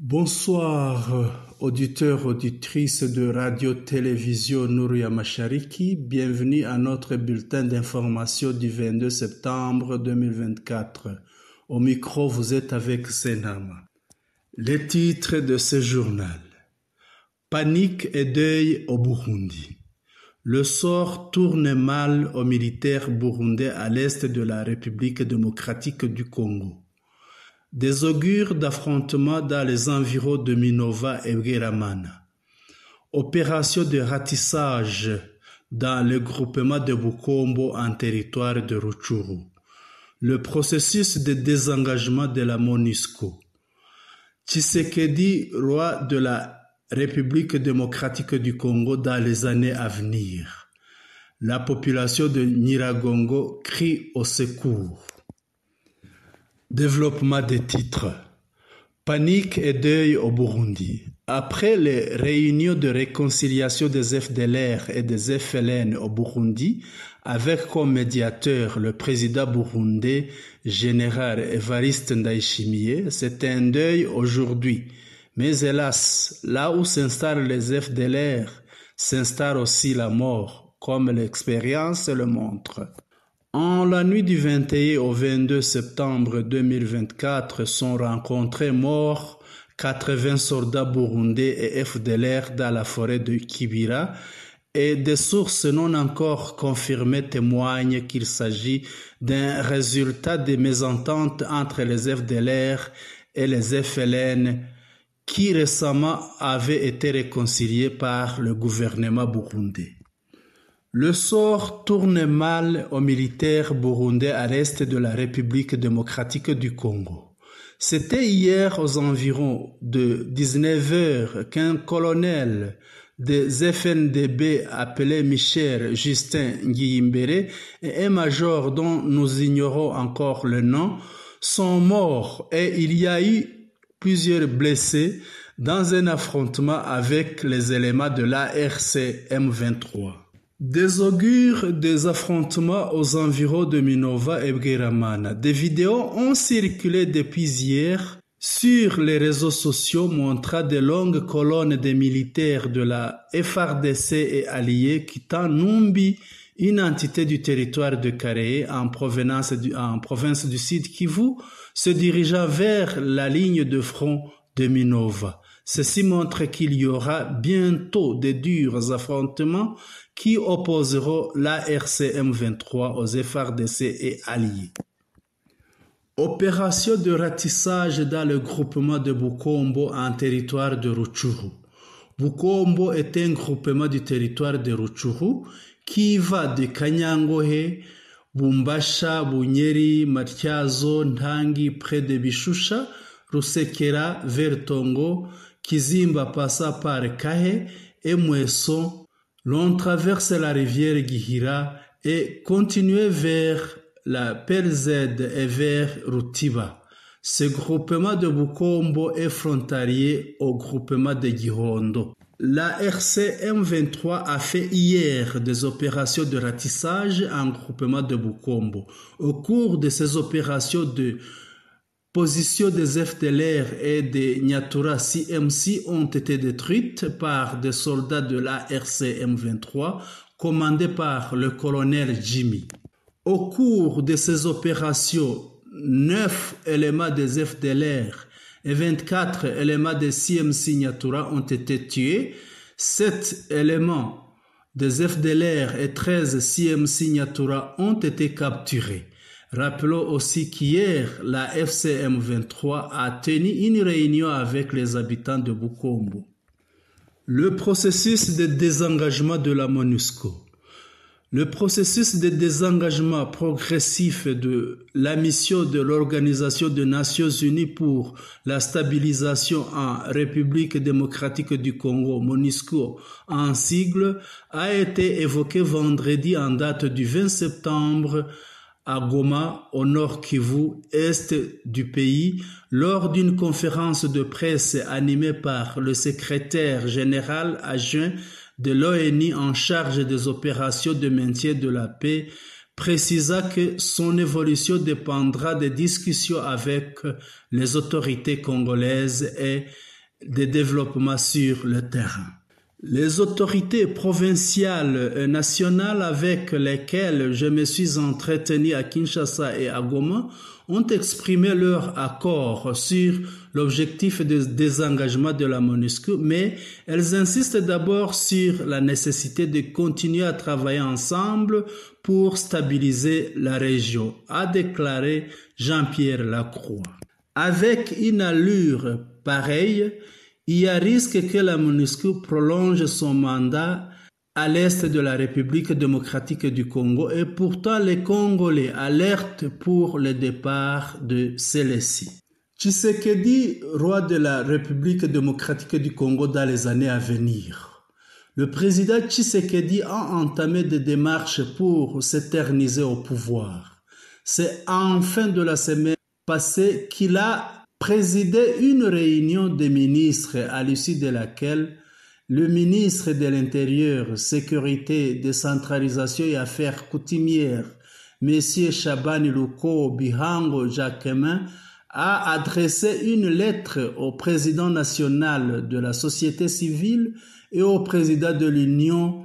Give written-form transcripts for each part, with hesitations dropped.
Bonsoir, auditeurs, auditrices de Radio-Télévision Nouria Mashariki. Bienvenue à notre bulletin d'information du 22 septembre 2024. Au micro, vous êtes avec Senama. Les titres de ce journal. Panique et deuil au Burundi. Le sort tourne mal aux militaires burundais à l'est de la République démocratique du Congo. Des augures d'affrontements dans les environs de Minova et Bweramana. Opération de ratissage dans le groupement de Bukombo en territoire de Rutshuru. Le processus de désengagement de la MONUSCO. Tshisekedi, roi de la République démocratique du Congo dans les années à venir. La population de Nyiragongo crie au secours. Développement des titres. Panique et deuil au Burundi. Après les réunions de réconciliation des FDLR et des FLN au Burundi, avec comme médiateur le président burundais général Evariste Ndayishimiye, c'est un deuil aujourd'hui. Mais hélas, là où s'installent les FDLR, s'installe aussi la mort, comme l'expérience le montre. En la nuit du 21 au 22 septembre 2024 sont rencontrés morts 80 soldats burundais et FDLR dans la forêt de Kibira et des sources non encore confirmées témoignent qu'il s'agit d'un résultat des mésententes entre les FDLR et les FLN qui récemment avaient été réconciliés par le gouvernement burundais. Le sort tourne mal aux militaires burundais à l'est de la République démocratique du Congo. C'était hier aux environs de 19h qu'un colonel des FNDB appelé Michel Justin Nguimbere et un major dont nous ignorons encore le nom sont morts et il y a eu plusieurs blessés dans un affrontement avec les éléments de l'ARC M23. Des augures des affrontements aux environs de Minova et Bweramana. Des vidéos ont circulé depuis hier sur les réseaux sociaux montrant de longues colonnes de militaires de la FARDC et alliés quittant Numbi, une entité du territoire de Karéé en province du Sud Kivu, se dirigeant vers la ligne de front de Minova. Ceci montre qu'il y aura bientôt de durs affrontements qui opposeront l'ARC M23 aux FARDC et alliés. Opération de ratissage dans le groupement de Bukombo en territoire de Rutshuru. Bukombo est un groupement du territoire de Rutshuru qui va de Kanyangohe, Bumbasha, Bunyeri, Matyazo, Ntangi près de Bishusha, Rusekera vers Tongo, Kizimba passa par Kahe et Mweso. L'on traverse la rivière Gihira et continue vers la PLZ et vers Rutiba. Ce groupement de Bukombo est frontalier au groupement de Gihondo. La RC M23 a fait hier des opérations de ratissage en groupement de Bukombo. Au cours de ces opérations de positions des FDLR et des Nyatura CMC ont été détruites par des soldats de la RC M23 commandés par le colonel Jimmy. Au cours de ces opérations, 9 éléments des FDLR et 24 éléments des CMC Nyatura ont été tués, 7 éléments des FDLR et 13 CMC Nyatura ont été capturés. Rappelons aussi qu'hier, la FCM 23 a tenu une réunion avec les habitants de Bukombo. Le processus de désengagement de la MONUSCO. Le processus de désengagement progressif de la mission de l'Organisation des Nations Unies pour la stabilisation en République démocratique du Congo, MONUSCO en sigle, a été évoqué vendredi en date du 20 septembre à Goma, au nord Kivu, est du pays, lors d'une conférence de presse animée par le secrétaire général adjoint de l'ONU en charge des opérations de maintien de la paix, précisa que son évolution dépendra des discussions avec les autorités congolaises et de développement sur le terrain. Les autorités provinciales et nationales avec lesquelles je me suis entretenu à Kinshasa et à Goma ont exprimé leur accord sur l'objectif de désengagement de la MONUSCO, mais elles insistent d'abord sur la nécessité de continuer à travailler ensemble pour stabiliser la région, a déclaré Jean-Pierre Lacroix. Avec une allure pareille, il y a risque que la MONUSCO prolonge son mandat à l'est de la République démocratique du Congo et pourtant les Congolais alertent pour le départ de celle-ci. Tshisekedi, roi de la République démocratique du Congo dans les années à venir. Le président Tshisekedi a entamé des démarches pour s'éterniser au pouvoir. C'est en fin de la semaine passée qu'il a présidé une réunion des ministres à l'issue de laquelle le ministre de l'Intérieur, Sécurité, Décentralisation et Affaires coutumières, M. Chabani Luko Bihango Jacquemin, a adressé une lettre au président national de la société civile et au président de l'Union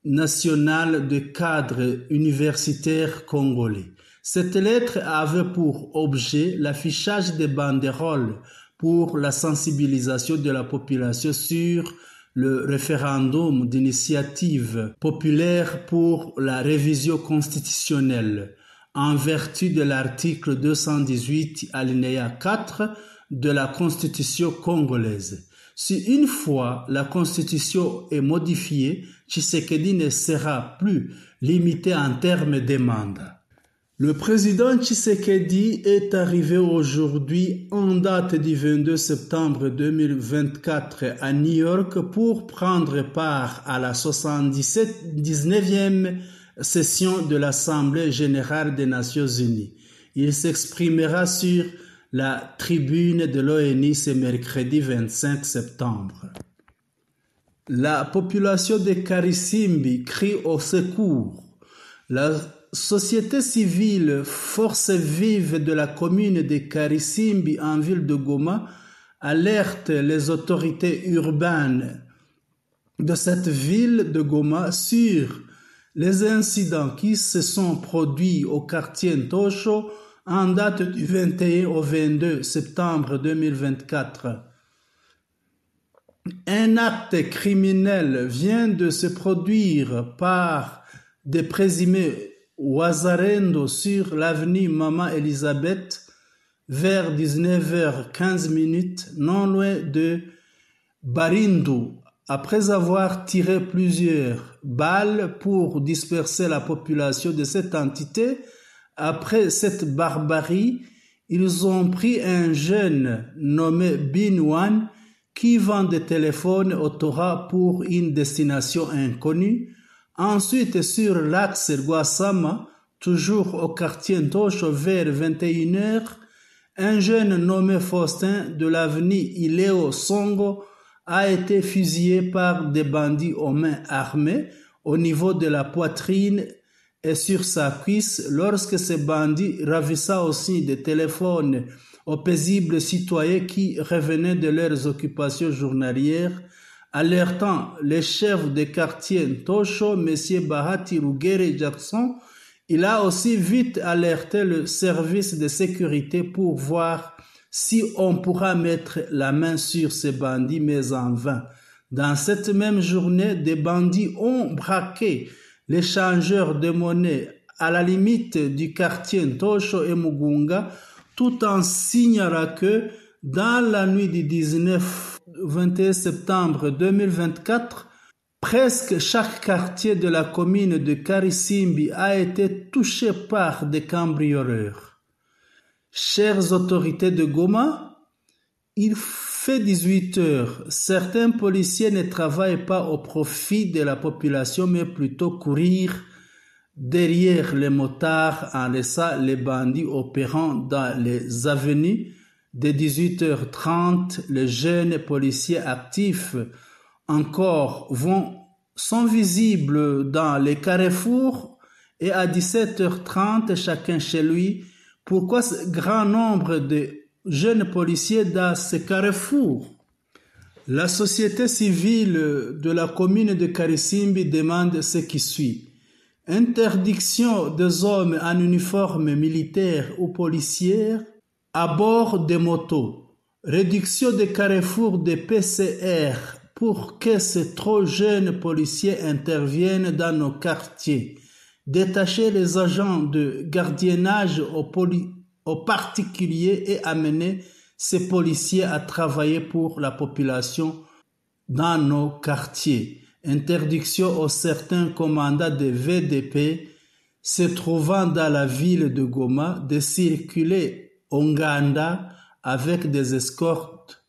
nationale de cadres universitaires congolais. Cette lettre avait pour objet l'affichage des banderoles pour la sensibilisation de la population sur le référendum d'initiative populaire pour la révision constitutionnelle en vertu de l'article 218 alinéa 4 de la Constitution congolaise. Si une fois la Constitution est modifiée, Tshisekedi ne sera plus limité en termes de mandat. Le président Tshisekedi est arrivé aujourd'hui en date du 22 septembre 2024 à New York pour prendre part à la 79e session de l'Assemblée générale des Nations unies. Il s'exprimera sur la tribune de l'ONU ce mercredi 25 septembre. La population de Karisimbi crie au secours. La société civile, force vive de la commune de Karisimbi en ville de Goma, alerte les autorités urbaines de cette ville de Goma sur les incidents qui se sont produits au quartier Ntosho en date du 21 au 22 septembre 2024. Un acte criminel vient de se produire par des présumés Wazarendo sur l'avenue Maman Elisabeth vers 19h15 non loin de Barindu, après avoir tiré plusieurs balles pour disperser la population de cette entité. Après cette barbarie, ils ont pris un jeune nommé Binwan qui vend des téléphones au Torah pour une destination inconnue. Ensuite, sur l'axe Guasama, toujours au quartier Ntosho vers 21h, un jeune nommé Faustin de l'avenue Ileo Songo a été fusillé par des bandits aux mains armées au niveau de la poitrine et sur sa cuisse lorsque ces bandits ravissaient aussi des téléphones aux paisibles citoyens qui revenaient de leurs occupations journalières, alertant les chefs de quartier Ntosho, M. Bahati Rugere Jackson. Il a aussi vite alerté le service de sécurité pour voir si on pourra mettre la main sur ces bandits, mais en vain. Dans cette même journée, des bandits ont braqué l'échangeur de monnaie à la limite du quartier Ntosho et Mugunga, tout en signalant que dans la nuit du 19-21 septembre 2024, presque chaque quartier de la commune de Karisimbi a été touché par des cambrioleurs. Chères autorités de Goma, il fait 18 heures. Certains policiers ne travaillent pas au profit de la population, mais plutôt courir derrière les motards en laissant les bandits opérant dans les avenues. Dès 18h30, les jeunes policiers actifs encore sont visibles dans les carrefours et à 17h30, chacun chez lui. Pourquoi ce grand nombre de jeunes policiers dans ces carrefours? La société civile de la commune de Karisimbi demande ce qui suit. Interdiction des hommes en uniforme militaire ou policière à bord des motos. Réduction des carrefours de PCR pour que ces trop jeunes policiers interviennent dans nos quartiers. Détacher les agents de gardiennage aux particuliers et amener ces policiers à travailler pour la population dans nos quartiers. Interdiction aux certains commandants de VDP se trouvant dans la ville de Goma de circuler au Nganda avec des escortes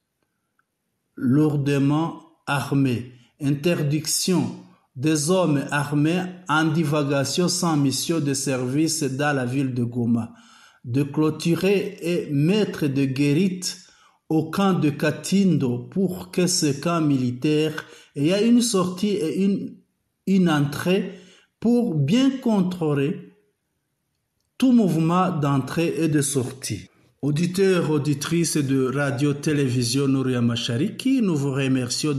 lourdement armés. Interdiction des hommes armés en divagation sans mission de service dans la ville de Goma. De clôturer et mettre de guérites au camp de Katindo pour que ce camp militaire ait une sortie et une entrée pour bien contrôler tout mouvement d'entrée et de sortie. Auditeurs, auditrices de Radio-Télévision Nouria Mashariki, nous vous remercions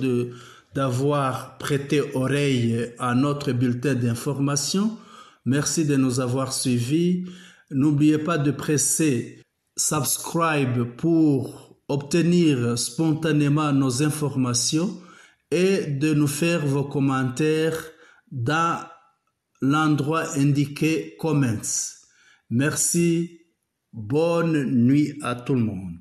d'avoir prêté oreille à notre bulletin d'information. Merci de nous avoir suivis. N'oubliez pas de presser subscribe pour obtenir spontanément nos informations et de nous faire vos commentaires dans l'endroit indiqué comments. Merci. Bonne nuit à tout le monde.